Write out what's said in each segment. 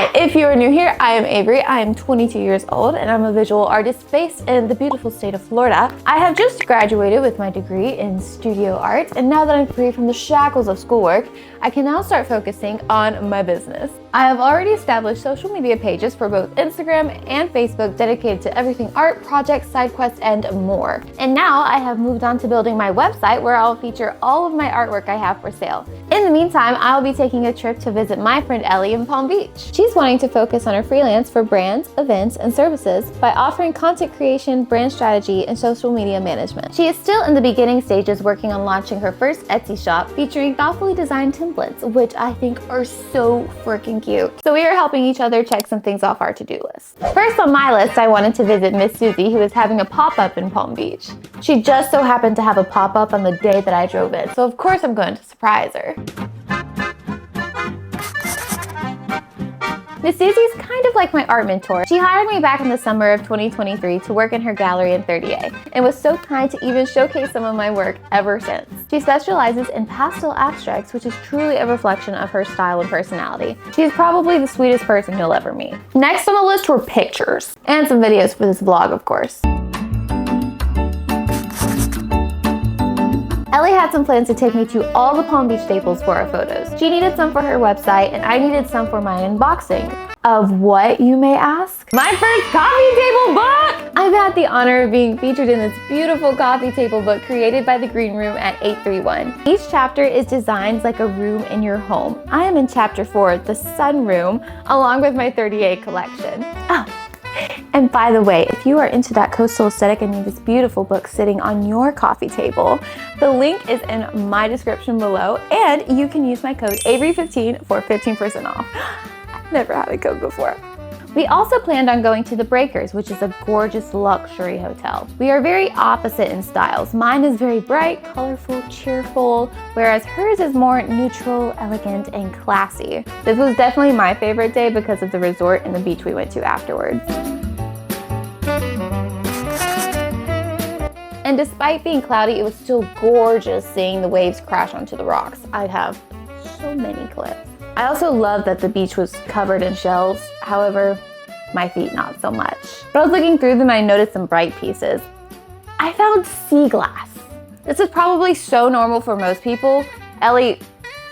Hi, if you are new here, I am Avery. I am 22 years old and I'm a visual artist based in the beautiful state of Florida. I have just graduated with my degree in studio art, and now that I'm free from the shackles of schoolwork, I can now start focusing on my business. I have already established social media pages for both Instagram and Facebook dedicated to everything art, projects, side quests, and more. And now I have moved on to building my website where I'll feature all of my artwork I have for sale. In the meantime, I'll be taking a trip to visit my friend Ellie in Palm Beach. She's wanting to focus on her freelance for brands, events, and services by offering content creation, brand strategy, and social media management. She is still in the beginning stages working on launching her first Etsy shop featuring thoughtfully designed templates, which I think are so freaking cute. So we are helping each other check some things off our to-do list. First on my list, I wanted to visit Miss Susie, who is having a pop-up in Palm Beach. She just so happened to have a pop-up on the day that I drove in, so of course I'm going to surprise her. Miss Susie's kind of like my art mentor. She hired me back in the summer of 2023 to work in her gallery in 30A and was so kind to even showcase some of my work ever since. She specializes in pastel abstracts, which is truly a reflection of her style and personality. She's probably the sweetest person you'll ever meet. Next on the list were pictures and some videos for this vlog, of course. Ellie had some plans to take me to all the Palm Beach staples for our photos. She needed some for her website and I needed some for my unboxing. Of what, you may ask? My first coffee table book! I've had the honor of being featured in this beautiful coffee table book created by the Green Room at 831. Each chapter is designed like a room in your home. I am in chapter 4, the Sun Room, along with my 30A collection. Oh. And by the way, if you are into that coastal aesthetic and need this beautiful book sitting on your coffee table, the link is in my description below, and you can use my code AVERY15 for 15% off. I've never had a code before. We also planned on going to the Breakers, which is a gorgeous luxury hotel. We are very opposite in styles. Mine is very bright, colorful, cheerful, whereas hers is more neutral, elegant, and classy. This was definitely my favorite day because of the resort and the beach we went to afterwards. And despite being cloudy, it was still gorgeous seeing the waves crash onto the rocks. I have so many clips. I also love that the beach was covered in shells. However, my feet not so much. But I was looking through them and I noticed some bright pieces. I found sea glass. This is probably so normal for most people. Ellie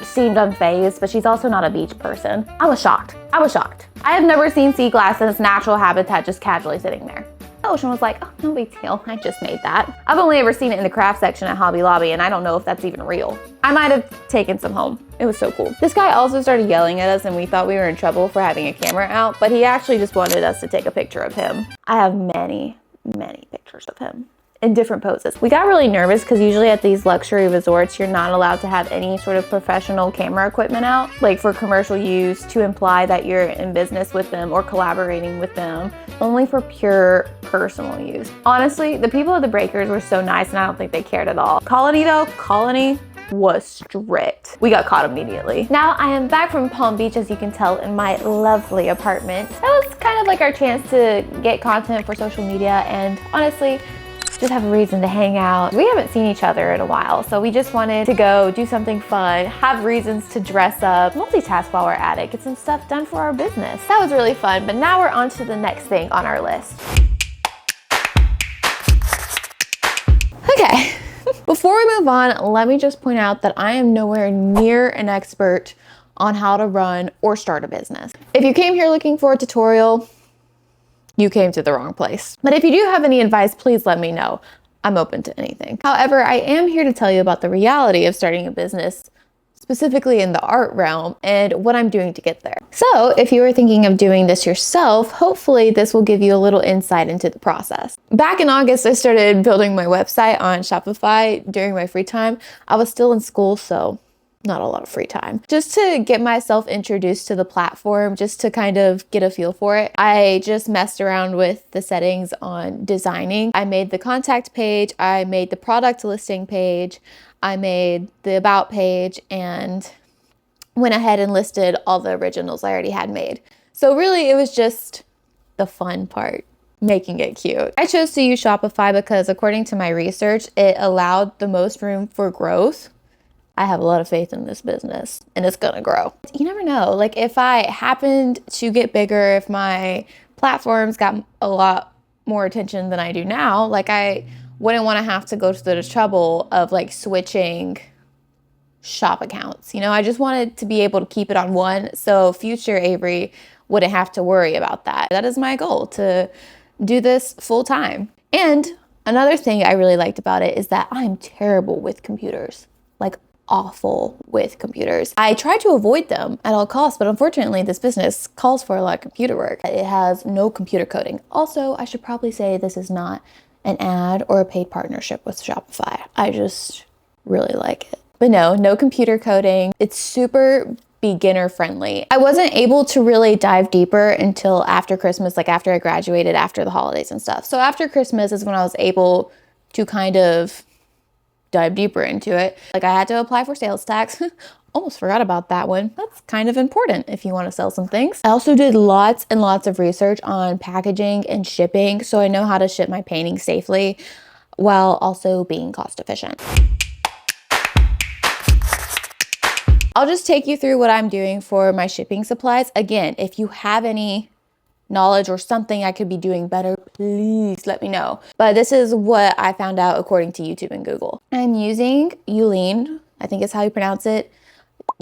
seemed unfazed, but she's also not a beach person. I was shocked. I was shocked. I have never seen sea glass in its natural habitat just casually sitting there. The ocean was like, oh, no big deal, I just made that. I've only ever seen it in the craft section at Hobby Lobby, and I don't know if that's even real. I might have taken some home. It was so cool. This guy also started yelling at us and we thought we were in trouble for having a camera out, but he actually just wanted us to take a picture of him. I have many, many pictures of him in different poses. We got really nervous because usually at these luxury resorts, you're not allowed to have any sort of professional camera equipment out, like for commercial use to imply that you're in business with them or collaborating with them, only for pure personal use. Honestly, the people at the Breakers were so nice and I don't think they cared at all. Colony though, Colony was strict. We got caught immediately. Now I am back from Palm Beach, as you can tell, in my lovely apartment. That was kind of like our chance to get content for social media and honestly, just have a reason to hang out. We haven't seen each other in a while, so we just wanted to go do something fun, have reasons to dress up, multitask while we're at it, get some stuff done for our business. That was really fun, but now we're on to the next thing on our list. Okay, before we move on, let me just point out that I am nowhere near an expert on how to run or start a business. If you came here looking for a tutorial, you came to the wrong place. But if you do have any advice, please let me know. I'm open to anything. However, I am here to tell you about the reality of starting a business, specifically in the art realm, and what I'm doing to get there. So if you are thinking of doing this yourself, hopefully this will give you a little insight into the process. Back in August, I started building my website on Shopify during my free time. I was still in school, so not a lot of free time. Just to get myself introduced to the platform, just to kind of get a feel for it, I just messed around with the settings on designing. I made the contact page, I made the product listing page, I made the about page, and went ahead and listed all the originals I already had made. So really it was just the fun part, making it cute. I chose to use Shopify because according to my research, it allowed the most room for growth I have a lot of faith in this business and it's gonna grow. You never know. Like if I happened to get bigger, if my platforms got a lot more attention than I do now, like I wouldn't want to have to go to the trouble of like switching shop accounts. You know, I just wanted to be able to keep it on one so future Avery wouldn't have to worry about that. That is my goal, to do this full time. And another thing I really liked about it is that I'm terrible with computers, like awful with computers. I try to avoid them at all costs, but unfortunately this business calls for a lot of computer work. It has no computer coding. Also, I should probably say this is not an ad or a paid partnership with Shopify. I just really like it. But no computer coding. It's super beginner friendly. I wasn't able to really dive deeper until after Christmas, like after I graduated, after the holidays and stuff. So after Christmas is when I was able to kind of dive deeper into it. Like I had to apply for sales tax. Almost forgot about that one. That's kind of important if you want to sell some things. I also did lots and lots of research on packaging and shipping, so I know how to ship my paintings safely while also being cost efficient. I'll just take you through what I'm doing for my shipping supplies. Again, if you have any knowledge or something I could be doing better, please let me know. But this is what I found out according to YouTube and Google. I'm using Uline, I think is how you pronounce it,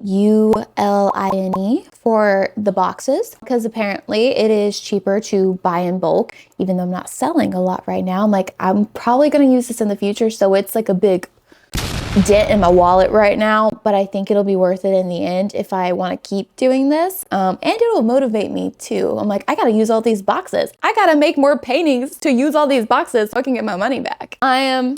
Uline, for the boxes, because apparently it is cheaper to buy in bulk. Even though I'm not selling a lot right now, I'm like, I'm probably going to use this in the future, so it's like a big dent in my wallet right now, but I think it'll be worth it in the end if I want to keep doing this. And it'll motivate me too. I'm like, I gotta use all these boxes. I gotta make more paintings to use all these boxes so I can get my money back. I am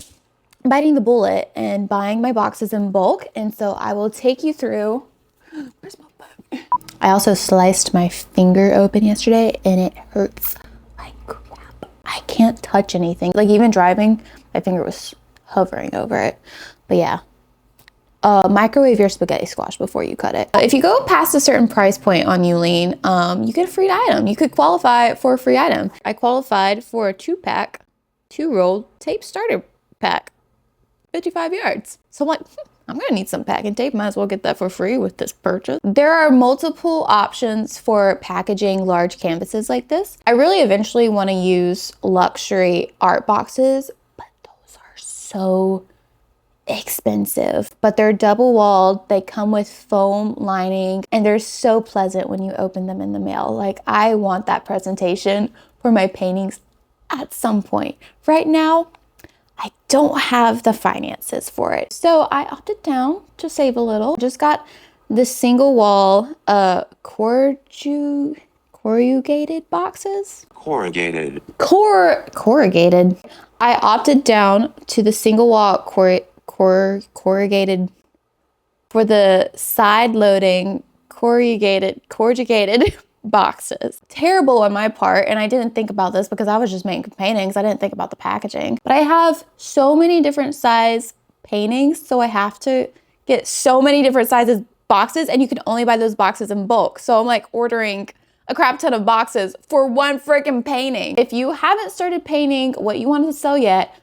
biting the bullet and buying my boxes in bulk, and so I will take you through. Where's my book? I also sliced my finger open yesterday and it hurts like crap. I can't touch anything. Like even driving, my finger was hovering over it. But yeah, microwave your spaghetti squash before you cut it. If you go past a certain price point on Uline, you get a free item. You could qualify for a free item. I qualified for a 2-pack, 2-roll tape starter pack, 55 yards. So I'm like, I'm gonna need some packing tape. Might as well get that for free with this purchase. There are multiple options for packaging large canvases like this. I really eventually want to use luxury art boxes, but those are so expensive. But they're double walled, they come with foam lining, and they're so pleasant when you open them in the mail. Like I want that presentation for my paintings at some point. Right now, I don't have the finances for it. So I opted down to save a little. Just got the single wall corrugated boxes. Corrugated. I opted down to the single wall corrugated for the side loading corrugated boxes. Terrible on my part, and I didn't think about this because I was just making paintings. I didn't think about the packaging. But I have so many different size paintings, so I have to get so many different sizes boxes, and you can only buy those boxes in bulk. So I'm like ordering a crap ton of boxes for one freaking painting. If you haven't started painting what you want to sell yet,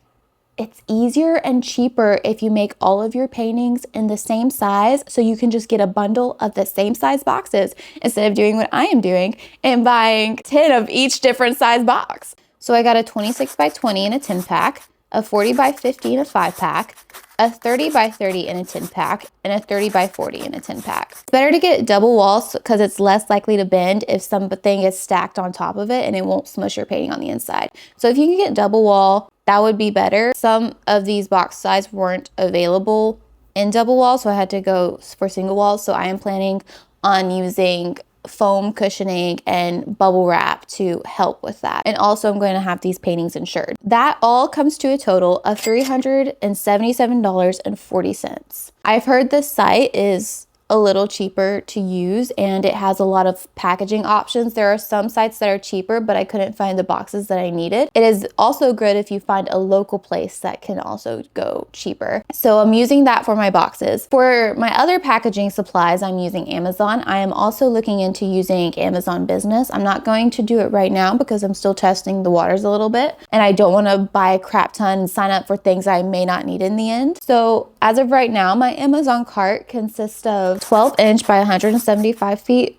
it's easier and cheaper if you make all of your paintings in the same size, so you can just get a bundle of the same size boxes instead of doing what I am doing and buying 10 of each different size box. So I got a 26 by 20 in a 10 pack, a 40 by 50 in a 5 pack, a 30 by 30 in a 10 pack, and a 30 by 40 in a 10 pack. It's better to get double walls because it's less likely to bend if something is stacked on top of it, and it won't smush your painting on the inside. So if you can get double wall, that would be better. Some of these box size weren't available in double wall, so I had to go for single wall. So I am planning on using foam cushioning and bubble wrap to help with that. And also I'm going to have these paintings insured. That all comes to a total of $377.40. I've heard this site is a little cheaper to use, and it has a lot of packaging options. There are some sites that are cheaper, but I couldn't find the boxes that I needed. It is also good if you find a local place that can also go cheaper. So I'm using that for my boxes. For my other packaging supplies, I'm using Amazon. I am also looking into using Amazon Business. I'm not going to do it right now because I'm still testing the waters a little bit, and I don't want to buy a crap ton and sign up for things I may not need in the end. So as of right now, my Amazon cart consists of 12-inch by 175 feet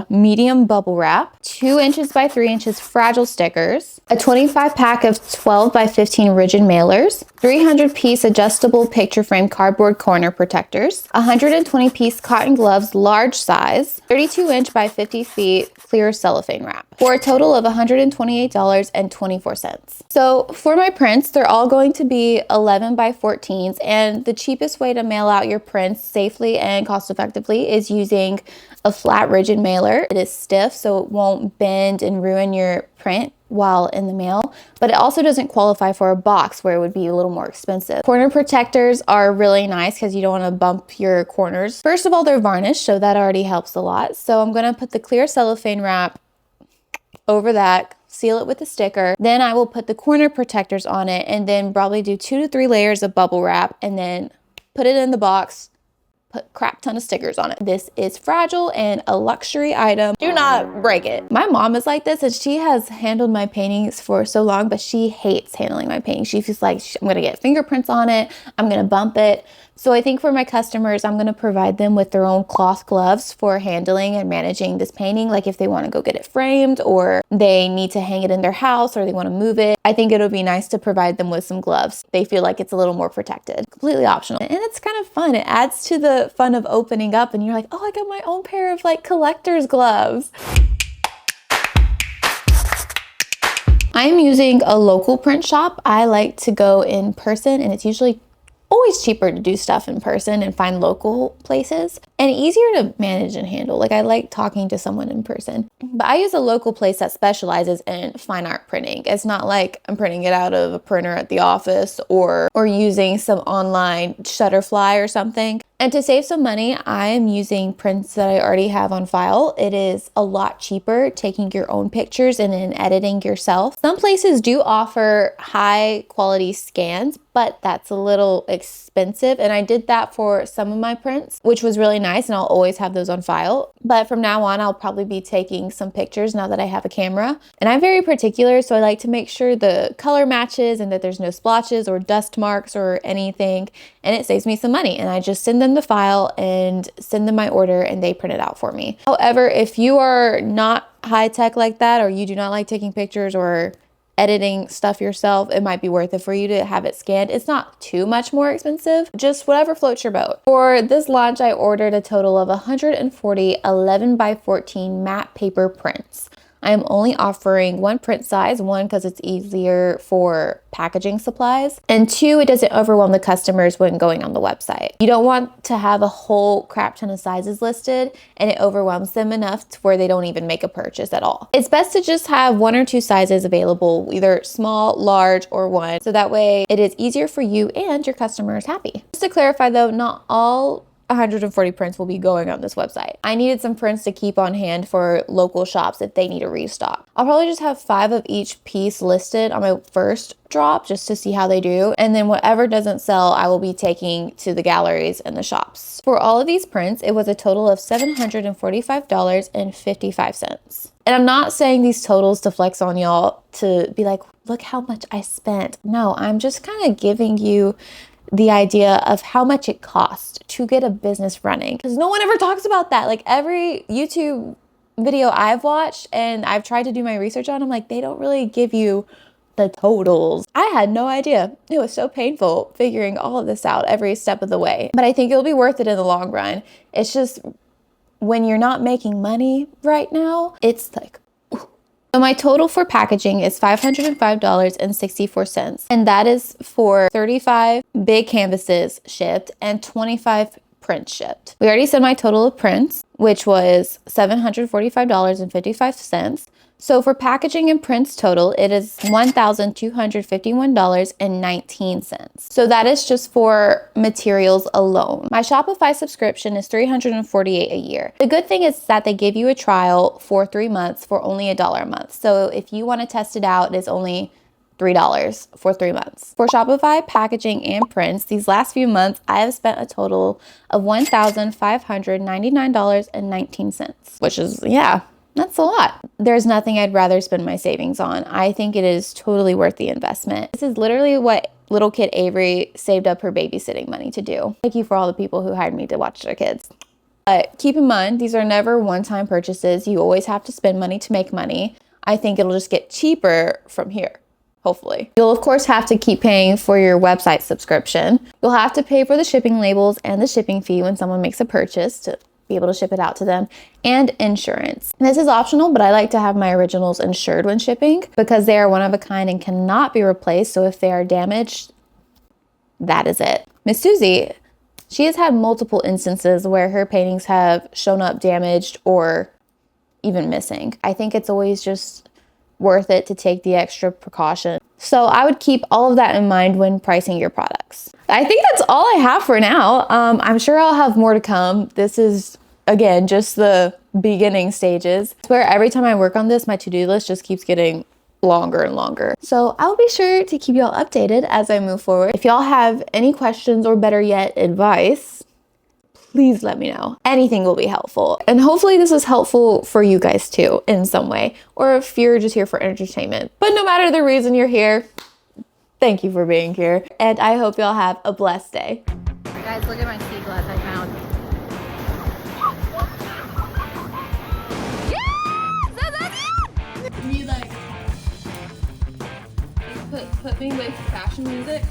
medium bubble wrap, 2 inches by 3 inches fragile stickers, a 25 pack of 12 by 15 rigid mailers, 300 piece adjustable picture frame cardboard corner protectors, 120 piece cotton gloves large size, 32-inch by 50 feet clear cellophane wrap, for a total of $128.24. So for my prints, they're all going to be 11 by 14s, and the cheapest way to mail out your prints safely and cost effectively is using a flat rigid mailer. It is stiff, so it won't bend and ruin your print while in the mail, but it also doesn't qualify for a box where it would be a little more expensive. Corner protectors are really nice because you don't want to bump your corners. First of all, they're varnished, so that already helps a lot. So I'm going to put the clear cellophane wrap over that, seal it with a sticker. Then I will put the corner protectors on it, and then probably do 2 to 3 layers of bubble wrap, and then put it in the box. Put crap ton of stickers on it. This is fragile and a luxury item. Do not break it. My mom is like this, and she has handled my paintings for so long, but she hates handling my paintings. She feels like I'm gonna get fingerprints on it, I'm gonna bump it. So I think for my customers, I'm gonna provide them with their own cloth gloves for handling and managing this painting. Like if they wanna go get it framed, or they need to hang it in their house, or they wanna move it, I think it'll be nice to provide them with some gloves. They feel like it's a little more protected. Completely optional. And it's kind of fun. It adds to the fun of opening up, and you're like, oh, I got my own pair of like collector's gloves. I'm using a local print shop. I like to go in person, and it's usually always cheaper to do stuff in person and find local places, and easier to manage and handle. Like I like talking to someone in person, but I use a local place that specializes in fine art printing. It's not like I'm printing it out of a printer at the office or using some online Shutterfly or something. And to save some money, I am using prints that I already have on file. It is a lot cheaper taking your own pictures and then editing yourself. Some places do offer high quality scans, but that's a little expensive. And I did that for some of my prints, which was really nice, and I'll always have those on file. But from now on, I'll probably be taking some pictures now that I have a camera. And I'm very particular, so I like to make sure the color matches and that there's no splotches or dust marks or anything. And it saves me some money. And I just send them the file and send them my order, and they print it out for me. However, if you are not high tech like that, or you do not like taking pictures or editing stuff yourself, it might be worth it for you to have it scanned. It's not too much more expensive, just whatever floats your boat. For this launch, I ordered a total of 140 11 by 14 matte paper prints. I am only offering one print size, one because it's easier for packaging supplies, and two, it doesn't overwhelm the customers when going on the website. You don't want to have a whole crap ton of sizes listed and it overwhelms them enough to where they don't even make a purchase at all. It's best to just have 1 or 2 sizes available, either small, large, or one, so that way it is easier for you and your customers happy. Just to clarify though, not all 140 prints will be going on this website. I needed some prints to keep on hand for local shops if they need a restock. I'll probably just have 5 of each piece listed on my first drop just to see how they do. And then whatever doesn't sell, I will be taking to the galleries and the shops. For all of these prints, it was a total of $745.55. And I'm not saying these totals to flex on y'all to be like, look how much I spent. No, I'm just kind of giving you the idea of how much it costs to get a business running, because no one ever talks about that. Like every YouTube video I've watched and I've tried to do my research on, I'm like, they don't really give you the totals. I had no idea. It was so painful figuring all of this out every step of the way, but I think it'll be worth it in the long run. It's just when you're not making money right now, it's like, so my total for packaging is $505.64, and that is for 35 big canvases shipped and 25 prints shipped. We already said my total of prints, which was $745.55. So for packaging and prints total, it is $1,251.19. So that is just for materials alone. My Shopify subscription is $348 a year. The good thing is that they give you a trial for 3 months for only $1 a month. So if you want to test it out, it's only $3 for 3 months. For Shopify, packaging, and prints, these last few months, I have spent a total of $1,599.19, which is, yeah, that's a lot. There's nothing I'd rather spend my savings on. I think it is totally worth the investment. This is literally what little kid Avery saved up her babysitting money to do. Thank you for all the people who hired me to watch their kids. But keep in mind, these are never one-time purchases. You always have to spend money to make money. I think it'll just get cheaper from here. Hopefully. You'll of course have to keep paying for your website subscription. You'll have to pay for the shipping labels and the shipping fee when someone makes a purchase to be able to ship it out to them, and insurance. This is optional, but I like to have my originals insured when shipping because they are one of a kind and cannot be replaced. So if they are damaged, that is it. Miss Susie, she has had multiple instances where her paintings have shown up damaged or even missing. I think it's always just worth it to take the extra precaution. So I would keep all of that in mind when pricing your products. I think that's all I have for now. I'm sure I'll have more to come. This is, again, just the beginning stages. I swear every time I work on this, my to-do list just keeps getting longer and longer. So I'll be sure to keep y'all updated as I move forward. If y'all have any questions or better yet, advice, please let me know. Anything will be helpful. And hopefully this is helpful for you guys too in some way, or if you're just here for entertainment. But no matter the reason you're here, thank you for being here. And I hope y'all have a blessed day. Guys, look at my sea glass I found. Yes! Can you like put me with fashion music?